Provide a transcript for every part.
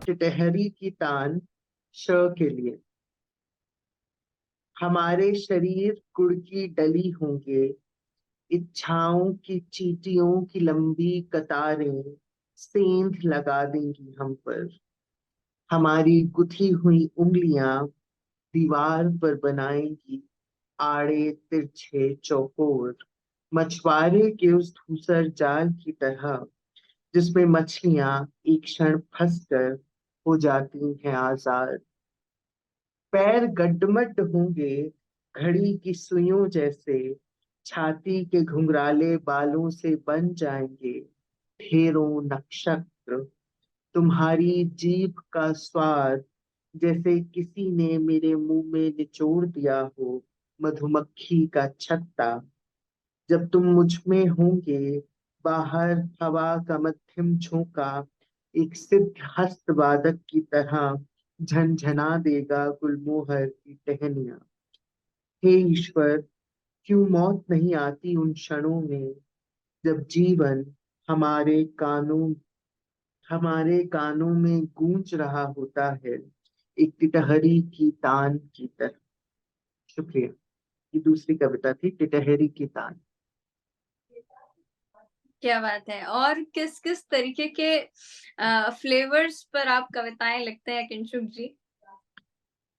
टिटहरी की तान श के लिए। हमारे शरीर गुड़ की डली होंगे, इच्छाओं की चींटियों की लंबी कतारें सेंध लगा देंगी हम पर। हमारी गुथी हुई उंगलियां दीवार पर बनाएंगी आड़े तिरछे चौकोर, मछुआरे के उस धूसर जाल की तरह जिसमें मछलियां एक क्षण फंसकर हो जाती हैं आजाद। पैर गड्डमड्ड होंगे घड़ी की सुइयों जैसे, छाती के घुंघराले बालों से बन जाएंगे ढेरों नक्षत्र। तुम्हारी जीभ का स्वाद जैसे किसी ने मेरे मुंह में निचोड़ दिया हो मधुमक्खी का छत्ता। जब तुम मुझ में होंगे, बाहर हवा का मध्यम झोंका एक सिद्ध हस्त वादक की तरह झनझना देगा गुलमोहर की टहनियां। हे ईश्वर, क्यों मौत नहीं आती उन क्षणों में जब जीवन हमारे कानों हमारे कानों में गूंज रहा होता है एक टिटहरी की तान की तरह। शुक्रिया। ये दूसरी कविता थी, टिटहरी की तान। क्या बात है। और किस किस तरीके के फ्लेवर्स पर आप कविताएं लिखते हैं किंशुक जी?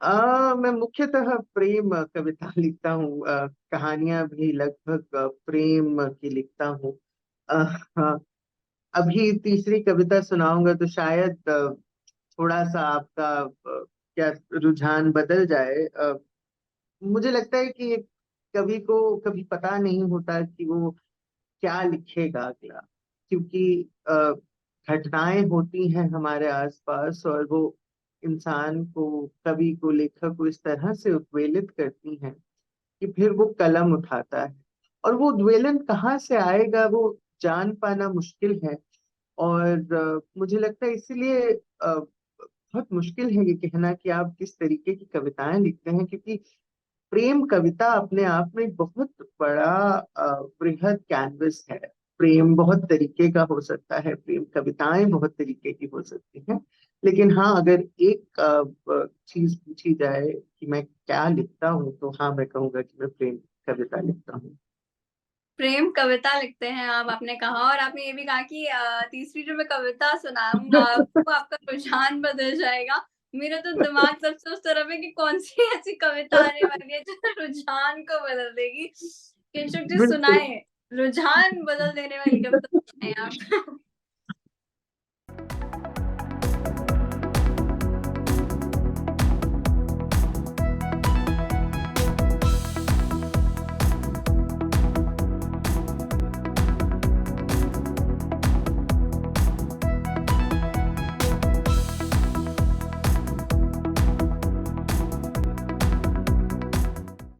मैं मुख्यतः प्रेम कविता लिखता हूँ। कहानियां भी लगभग प्रेम की लिखता हूँ। अ, हाँ, अभी तीसरी कविता सुनाऊंगा तो शायद थोड़ा सा आपका क्या रुझान बदल जाए। मुझे लगता है कि एक कवि को कभी पता नहीं होता कि वो क्या लिखेगा अगला, क्योंकि घटनाएं होती हैं हमारे आसपास और वो इंसान को, कवि को, लेखक को इस तरह से उद्वेलित करती हैं कि फिर वो कलम उठाता है और वो उद्वेलन कहाँ से आएगा वो जान पाना मुश्किल है। और मुझे लगता है इसीलिए बहुत मुश्किल है ये कहना कि आप किस तरीके की कविताएं लिखते हैं, क्योंकि प्रेम कविता अपने आप में एक बहुत बड़ा बृहद कैनवस है। प्रेम बहुत तरीके का हो सकता है, प्रेम कविताएं बहुत तरीके की हो सकती हैं। लेकिन हाँ, अगर एक चीज पूछी जाए कि मैं क्या लिखता हूँ, तो हाँ, मैं कहूंगा कि मैं प्रेम कविता लिखता हूँ। प्रेम कविता लिखते हैं आप, आपने कहा। और आपने ये भी कहा कि तीसरी जो मैं कविता सुनाऊंगा आपको, आपका रुझान बदल जाएगा। मेरा तो दिमाग सबसे उस तरफ है कि कौन सी ऐसी कविता आने वाली है जो रुझान को बदल देगी। किंशुक जी बिल्कुल। सुनाए, रुझान बदल देने वाली कविता सुनाए आप।